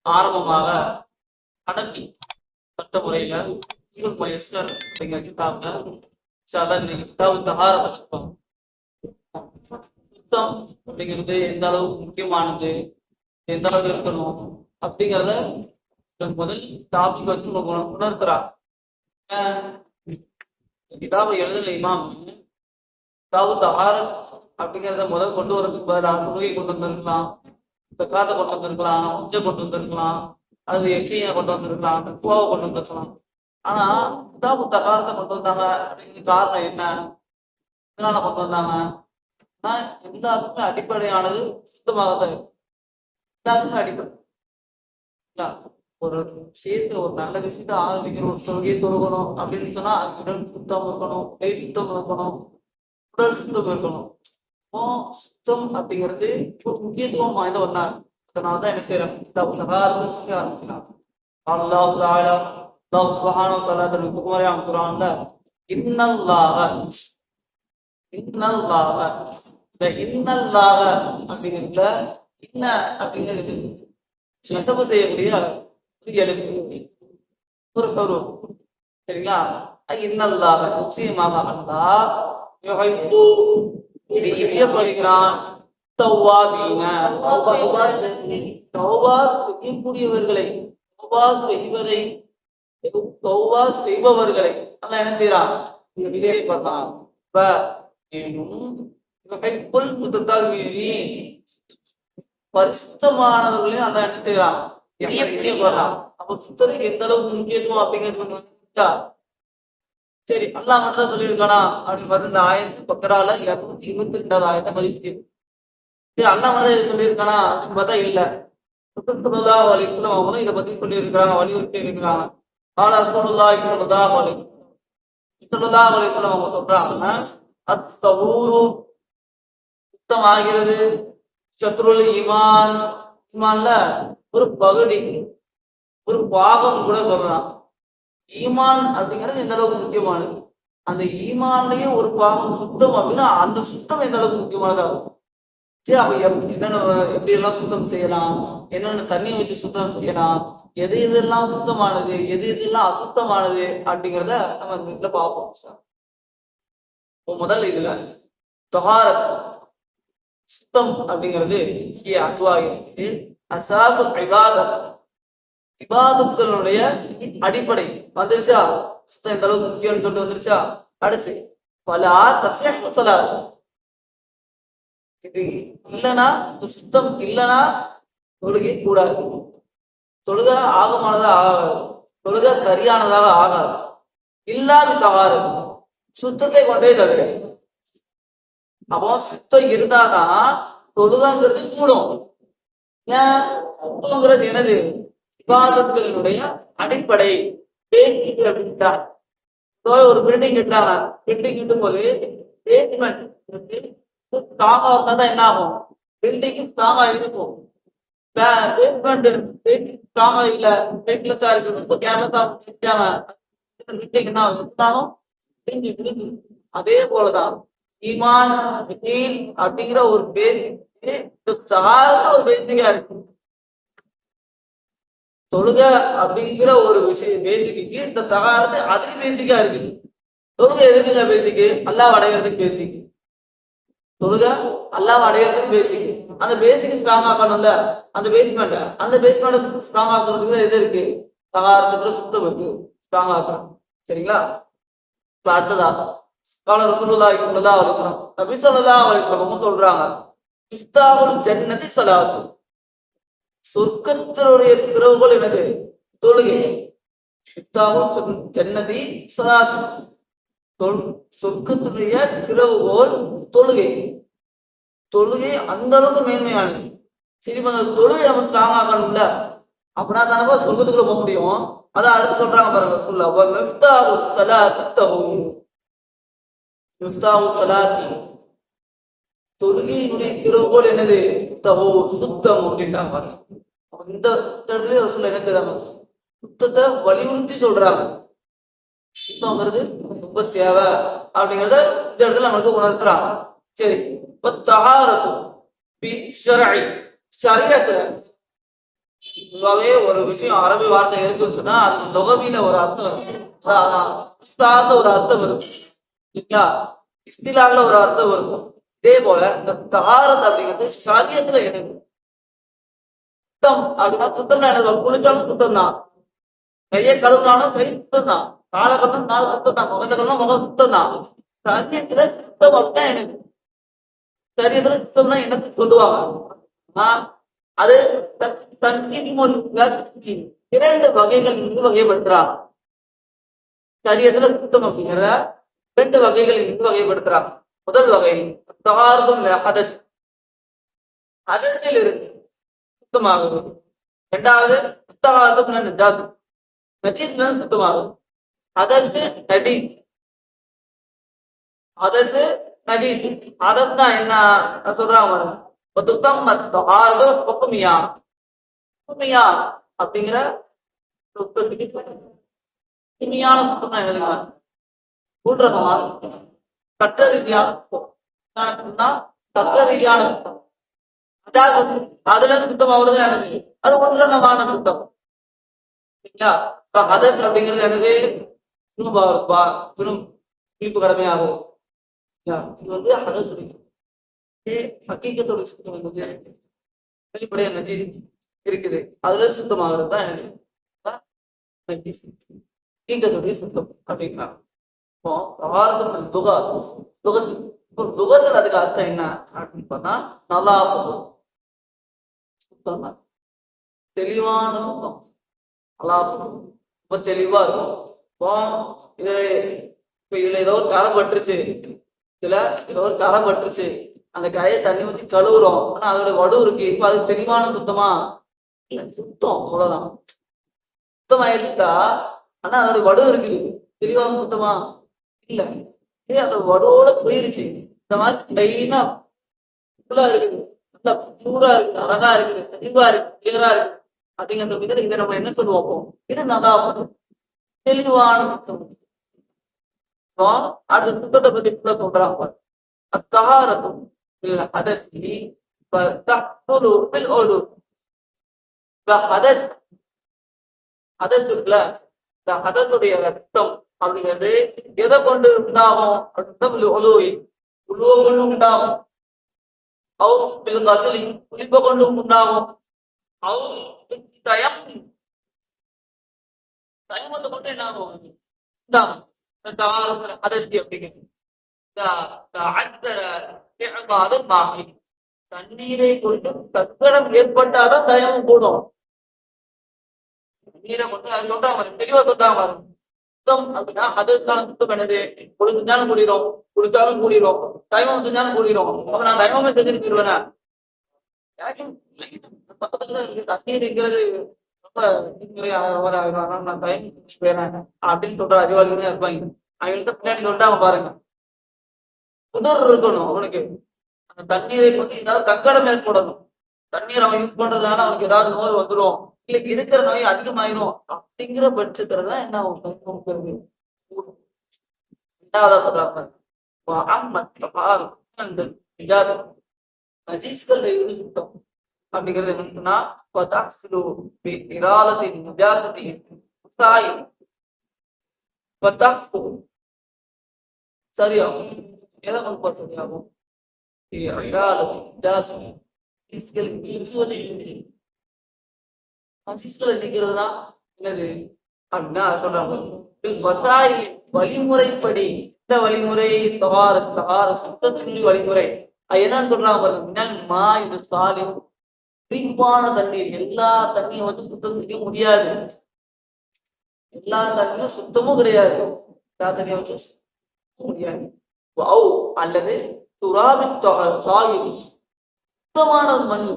ஆரம்பமாக கணக்கு சட்ட முறையில அப்படிங்கிற கிதாப்ல கிதாபு தகாரத்தை சுத்தம் அப்படிங்கிறது எந்த அளவுக்கு முக்கியமானது, எந்த அளவுக்கு இருக்கணும் அப்படிங்கிறத முதல் டாபிக் வச்சு உணர்த்துறாங்க. கிதாபை எழுதுன இமாம் கிதாபு தகாரத் அப்படிங்கிறத முதல் கொண்டு வரதுக்கு பதிலாக தொழுகை கொண்டு வந்திருக்கலாம், காத்தை கொண்டு வந்திருக்கலாம், உஞ்சை கொண்டு வந்திருக்கலாம், அது எக்கியை கொண்டு வந்திருக்கலாம், தக்குவாவை கொண்டு வந்திருக்கலாம். ஆனா கிதாபு தகாரத்தை கொண்டு வந்தாங்க அப்படிங்கிறது காரணம் என்ன, இதனால கொண்டு வந்தாங்க? எல்லாத்துக்குமே அடிப்படையானது சுத்தமாகத்தான் இருக்கும். எல்லாத்துக்குமே அடிப்படை ஒரு விஷயத்த, ஒரு நல்ல விஷயத்த ஆரம்பிக்கணும், ஒரு தொழுகையை தொழுகணும் அப்படின்னு சொன்னா அது உடல் சுத்தம் இருக்கணும், கை சுத்தம் இருக்கணும், உடல் சுத்தம் இருக்கணும். சுத்தம் அப்படிங்கிறது ஒரு முக்கியத்துவம் வாய்ந்த ஒன்னா. அதனாலதான் என்ன செய்யறாங்க, சொல்லி ஆரம்பிக்கலாம். அல்லாஹ் தஆலா அல்லாஹ் சுப்ஹானஹு வ தஆலா தன்னுடைய திருமறையான குர்ஆன்ல இன்னல்லாஹ இன்னல்லாஹ இந்த இன்னல்லாஹ அப்படிங்கிறதுல இன்ன அப்படிங்கிறது நெசவு செய்யக்கூடிய ஒரு கரு, சரிங்களா? இன்னல்லாஹ நிச்சயமாக அல்லாஹ் பிரியப்படுகிறான் தௌபா செய்யக்கூடியவர்களை, தௌபா செய்வதை, தௌபா செய்பவர்களை அல்லாஹ் என்ன செய்யறான், விரும்புகிறான். பரிசுத்தமானவர்களையும் அல்லாஹ் என்ன செய்யறான், பிரியப்படுறான். அப்ப சுத்தத்துக்கு எந்த அளவுக்கு முக்கியத்துவம் அப்படிங்கிறது சரி அல்லாஹ் மட்டும் தான் சொல்லியிருக்கானா அப்படின்னு பார்த்து இந்த ஆயத்து பக்கரால 222வது ஆயத்தை மதிப்பு அல்லாஹ் மட்டும் தான் சொல்லியிருக்கானா அப்படின்னு பார்த்தா இல்ல, அவங்க இதை பத்தி சொல்லி இருக்கிறாங்க, வலியுறுத்தி இருக்கிறாங்க. அவங்க சொல்றாங்க சுத்தம் ஆகிறது சத்ருல் ஈமான், ஈமான்ல ஒரு பகுதி, ஒரு பாகம் கூட சொல்லலாம். ஈமான் அப்படிங்கிறது எந்த அளவுக்கு முக்கியமானது, அந்த ஈமான்லயே ஒரு பாகம் சுத்தம் அப்படின்னா அந்த சுத்தம் எந்த அளவுக்கு முக்கியமானதா இருக்கும். சரி அப்ப என்னென்ன எப்படி எல்லாம் சுத்தம் செய்யலாம், என்னென்ன தண்ணியை வச்சு சுத்தம் செய்யலாம், எது எதெல்லாம் சுத்தமானது, எது எதெல்லாம் அசுத்தமானது அப்படிங்கிறத நம்ம இந்த இதுல பார்ப்போம். முதல்ல இதுல தொஹாரத் சுத்தம் அப்படிங்கிறது அதுவாகிறது அசாசுல் இபாதத், இபாதத்துகளுடைய அடிப்படை வந்துருச்சா, சுத்தம் எந்த அளவுக்கு முக்கியம்னு சொல்லிட்டு வந்துருச்சா. அடுத்து பலா தஸ்யஹு ஸலாத், இது இல்லைன்னா, இந்த சுத்தம் இல்லைன்னா தொழுகை கூடாது, தொழுகை ஆகமானதாக ஆகாது, தொழுகை சரியானதாக ஆகாது. இல்லாது தகாரத், சுத்தத்தை கொண்டே தவிர. அப்போ சுத்தம் இருந்தாதான் தொழுதாங்கிறது கூடும். ஏன் சுத்தங்கிறது என்னது, விவாதங்களினுடைய அடிப்படை பேசிக் அப்படின்ட்டா. ஒரு பில்டிங் கட்டுறாங்க, பில்டிங் கட்டும் போது பேஸ்மெண்ட் ஸ்ட்ராங்கா இருந்தாதான் என்ன ஆகும், பில்டிங் ஸ்ட்ராங்கா இருக்கும். பேஸ்மெண்ட் ஸ்ட்ராங்கா இல்ல, வெயிட்லெஸ்ஸா இருக்கு, ரொம்ப கேர்லெஸ்ஸா பில்டிங் என்ன இருந்தாலும் அதே போலதான் ஈமான் அப்படிங்கிற ஒரு பேசிக் ஒரு பேசிக்கா இருக்கு. தொழுகை அப்படிங்கிற ஒரு விஷயம் பேசிக்கு, இந்த தகாரத்து அதுக்கு பேசிக்கா இருக்குது. தொழுகை எதுக்குங்க பேசிக்கு, அல்லாஹ் அடைகிறதுக்கு பேசிக்கு. தொழுகை அல்லாஹ் அடைகிறதுக்கு பேசிக்கு. அந்த பேசிக் ஸ்ட்ராங் ஆக்கணும்ல, அந்த பேஸ்மெண்ட் ஸ்ட்ராங் ஆக்குறதுக்கு எது இருக்கு, தகாரத்துக்கு சுத்தம் இருக்கு, ஸ்ட்ராங் ஆக்கணும். சரிங்களா? இப்ப அடுத்ததா கால ரசூலுல்லாஹி ஸல்லல்லாஹு அலைஹி வஸல்லம், நபி ஸல்லல்லாஹு அலைஹி வஸல்லம் சொல்றாங்க இஃப்தாஹுல் ஜன்னதி ஸலாத்து, சொர்க்கத்தினுடைய திறவுகோல் என்னது, தொழுகை. இஃப்தாஹுல் ஜன்னதி ஸலாத்து, சொர்க்கத்தினுடைய திறவுகோல் தொழுகை. தொழுகை அந்த அளவுக்கு மேன்மையானது. சரி அந்த தொழுகை நம்ம ஸ்ட்ராங் ஆகணும்ல, அப்படின்னா தானப்பா சொர்க்கத்துக்குள்ள போக முடியும். அதான் அடுத்து சொல்றாங்க பாருங்க, தொழுகையினுடைய திறவுகோல் என்னது, தஹூர் சுத்தம் அப்படின்ட்டாங்க பாருங்க. இந்த இடத்துல சொல்ல என்ன செய்யறாங்க, சுத்தத்தை வலியுறுத்தி சொல்றாங்க. சுத்தங்கிறது ரொம்ப தேவை அப்படிங்கிறத இந்த இடத்துல நம்மளுக்கு உணர்த்துறாங்க. சரி, பொதுவாகவே ஒரு விஷயம் அரபி வார்த்தை இருக்குன்னு சொன்னா அதுக்கு தொகவில ஒரு அர்த்தம் இருக்கும். சார்ந்த ஒரு அர்த்தம் இருக்கும் சரிங்களா, இஸ்திலால ஒரு அர்த்தம் இருக்கும். இதே போல இந்த தஹாரத் அப்படிங்கிறது ஷரியத்துல எனக்கு சுத்தம் அப்படின்னா சுத்தம் எனக்கு குளிச்சாலும் சுத்தம் தான், கையை கழுவினாலும் கை சுத்தம் தான், காலை கழுவினா கால சுத்தம் தான், முகத்தை கழுவினா முகம் சுத்தம் தான். சரியத்துல சுத்தம் அப்படின்னா எனக்கு சரியத்துல சுத்தம் தான் எனக்கு சொல்லுவாங்க. அது இரண்டு வகைகள் இங்கு வகைப்படுத்துறாங்க. சரியத்துல சுத்தம் அப்படிங்கிற இரண்டு வகைகள் இங்கு வகைப்படுத்துறாங்க. முதல் வகை தகாரதும் ஹதஸ், ஹதஸில் இருக்கு சுத்தமாகுது. இரண்டாவது தகாரதும் நஜாஸ், நஜீஸ்ல சுத்தமாகுது. ஹதஸ் நடி, ஹதஸ் நடி, ஹதஸ்னா என்ன சொல்றாங்க அப்படிங்கிற இனியான சுத்தம் தான் எழுதுங்க. கூட்டுறதுமா கட்ட ரீதியான தக்க ரீதியான சுத்தம், அதாவது அதுல சுத்தம் ஆகுறது எனக்கு அது ஒன்றமான சுத்தம் சரிங்களா. ஹதஸ் அப்படிங்கிறது எனக்கு குளிப்பு கடமையாகும். இது வந்து ஹதஸ் ஹக்கீக்கத்தோட சுத்தம் என்பது வெளிப்படைய நதி இருக்குது, அதுல சுத்தமாகிறது தான் எனக்கு ஹக்கீக்கத்துடைய சுத்தம் அப்படிங்கிறாங்க. அதுக்கு அர்த்தம் என்ன அப்படின்னு பார்த்தா நல்லா சுத்தம் தான், தெளிவான சுத்தம், நல்லா ரொம்ப தெளிவா இருக்கும். இதுல ஏதோ ஒரு கரை பட்டுருச்சு, இதுல ஏதோ ஒரு கரை பட்டுருச்சு, அந்த கையை தண்ணி ஊற்றி கழுவுறோம், ஆனா அதோட வடு இருக்கு, இப்ப அது தெளிவான சுத்தமா இல்ல, சுத்தம் அவ்வளவுதான், சுத்தம் ஆயிடுச்சுட்டா. ஆனா அதோட வடு இருக்குது, தெளிவான சுத்தமா இல்ல, அந்த வடுவோட போயிருச்சு. இந்த மாதிரி லைனா இருக்குது, நல்லா சூடா இருக்கு, அழகா இருக்குது, தெளிவா இருக்கு, கிளியரா இருக்கு அப்படிங்கிற விதத்துல இதை நம்ம என்ன சொல்லுவோம், இது நல்லா தெளிவான சுத்தம். அடுத்த சுத்தத்தை பத்தி சொல்றாங்க. அத்தாரத்தும் الحدث فتحصل في العلو. ஹதஸுடைய ரத்தம் அப்படிங்கிறது எதை கொண்டு உண்டாகும், உருவ உண்டாகும், குளிப்பை கொண்டு உண்டாகும், தயமத்தை கொண்டு என்ன ஆகும் ஹதஸி அப்படிங்கிறது. தண்ணீரை கொண்டு சக்கரம் ஏற்பட்டாதான் தயமும் கூடும். தண்ணீரை கொண்டு அது சொன்னா வரும், தெளிவா சொன்னா வரும். சுத்தம் அப்படின்னா அதற்கான சுத்தம் என்னது, குளிச்சாலும் கூடிரும், குளிச்சாலும் கூடிரும், தயமம் செஞ்சாலும் கூடிரும். அப்ப நான் தயமமே செஞ்சுட்டு போயிருவேன், பக்கத்துல தண்ணீர் இருக்கிறது ரொம்ப நான் தயமம் செஞ்சு போயிடுறேன் அப்படின்னு சொல்ற அறிவாளிகளே இருப்பாங்க. அவங்கள்ட்ட பின்னாடி சொல்லிட்டாங்க பாருங்க, குதிர் இருக்கணும் அவனுக்கு, அந்த தண்ணீரை கொண்டு ஏதாவது கங்கடம் ஏற்படணும், தண்ணீர் அவன் யூஸ் பண்றதுனால அவனுக்கு ஏதாவது நோய் வந்துடும், இல்ல இருக்கிற நோய் அதிகமாயிரும் அப்படிங்கிற பட்சத்துலதான் என்ன ஆகும். ரெண்டாவதா சொல்றாங்க நஜீஸ்கள்ல இருந்து சுத்தம் அப்படிங்கிறது என்னன்னா சரியாகும். எதை கொண்டு சரியாகும், நீக்கிறதுனா என்னது அப்படின்னா சொல்றாங்க வழிமுறைப்படி. இந்த வழிமுறை சுத்தத்தினுடைய வழிமுறை அது என்னன்னு சொல்றாங்க பாருங்க. குறிப்பான தண்ணீர், எல்லா தண்ணியும் வந்து சுத்தம் செய்ய முடியாது, எல்லா தண்ணியும் சுத்தமும் கிடையாது, எல்லா தண்ணியும் வச்சு முடியாது. அல்லது சுத்தமான மண்,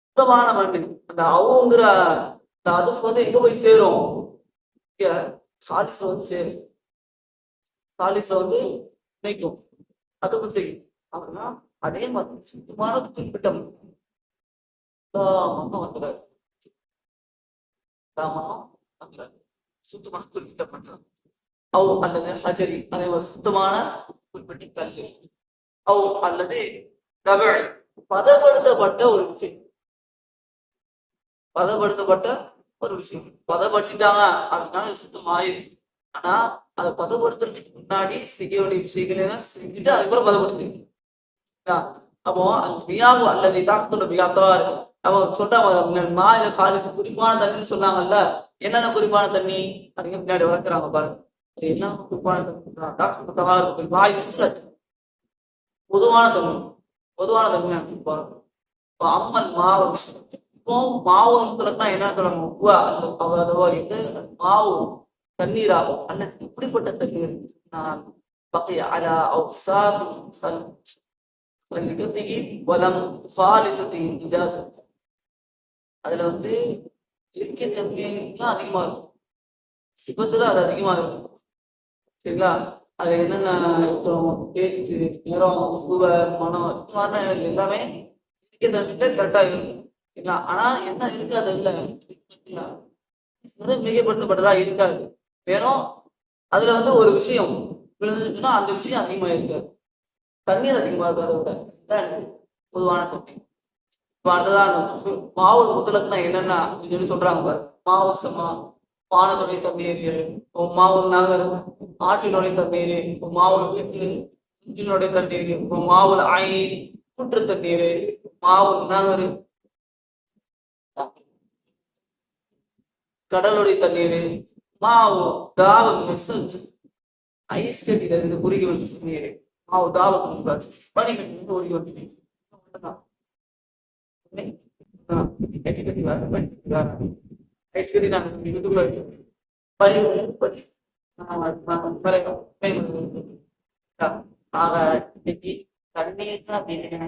சுத்தமான மண், அந்த அவுங்கிற அந்த அதுக்கு வந்து எங்க போய் சேரும், சாலிஸ்ல வந்து சேரும், சாலிஸ்ல வந்து நினைக்கும், அதுக்கு செய்யும். அப்படின்னா அதே மாதிரி சுத்தமான குறிப்பிட்ட மண்ணும் வந்துடாது, சுத்தமான குறிப்பிட்ட மண் அல்லது ஹஜரி, அதை ஒரு சுத்தமான குறிப்பிட்ட கல்லு அல்லது பதப்படுத்தப்பட்ட ஒரு விஷயம். பதப்படுத்தப்பட்ட ஒரு விஷயம். பதப்படுத்திட்டாங்க அப்படின்னா சுத்தம் ஆயிரும். ஆனா அதை பதப்படுத்துறதுக்கு முன்னாடி செய்ய வேண்டிய விஷயங்களை எல்லாம் செஞ்சுட்டு அதுக்கப்புறம் பதப்படுத்திக்கணும். அப்போ அந்த மியாவு அல்லது தாக்கத்தோட மியாத்தவா இருக்கும். நம்ம சொல்றாங்க மாநில சாலிசு குறிப்பான தண்ணின்னு சொன்னாங்கல்ல. என்னென்ன குறிப்பான தண்ணி அப்படிங்க பின்னாடி வளர்க்குறாங்க பாருங்க. அது என்ன குறிப்பான தண்ணி டாக்டர் இருக்கும் வாய் பொதுவான தண்ணி. பொதுவான தண்ணி அப்படின்னு பாருங்க. இப்போ அம்மன் மாவு இப்போ மாவுன்னு தான் என்ன சொல்லணும் எந்த மாவு தண்ணீராகும் அல்லது இப்படிப்பட்ட தண்ணீர் பக்கை அலா அதுல வந்து இயற்கை தன்மையும் அதிகமா இருக்கும். சிபத்துல அது அதிகமா இருக்கும். சரிங்களா? அதுல என்னென்ன டேஸ்ட், நிறம், சுவர், மனம் இந்த மாதிரி எல்லாமே இயற்கை தன்மையில கரெக்டா இருக்கும். சரிங்களா? ஆனா என்ன இருக்காது அதுல மிகைப்படுத்தப்பட்டதா இருக்காது. வெறும் அதுல வந்து ஒரு விஷயம் விழுந்துச்சுன்னா அந்த விஷயம் அதிகமா இருக்காது. தண்ணீர் அதிகமா இருக்காது. விட இதுதான் எனக்கு பொதுவான தண்ணி. இப்போ அடுத்ததான் அந்த மாவு முத்தலக்குனா என்னென்ன அப்படின்னு சொல்லி சொல்றாங்க பாரு. மாவு சமா பானத்துடைய தண்ணீர், மாவு நகர், ஆற்றினுடைய தண்ணீர், மாவு வீட்டு இன்ஜினுடைய தண்ணீர், மாவுல ஆயிர், கூற்று தண்ணீர், மாவு நகர், கடலுடைய தண்ணீர், மாவு தாவம் ஐஸ் கட்டில இருந்து குறுகி வந்து தண்ணீர், மாவு தாவம் பனிக்கட்டி ஒழுகி வந்து ஐஸ்கட்டி நாங்கள் இதுக்குள்ள ஆக இன்னைக்கு தண்ணீர் அப்படின்னு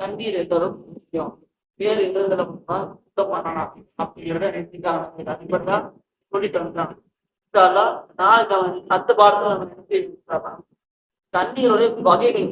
தண்ணீர் எந்தளவு முக்கியம் வேறு எந்த சுத்தம் பண்ணலாம் அப்படிங்கிறத நினைச்சுக்காங்க அதுபடிதான் சொல்லிட்டு வந்தாங்க. நான் அடுத்த பாடத்துல நம்ம நினைச்சு தண்ணீருடைய வகைகள்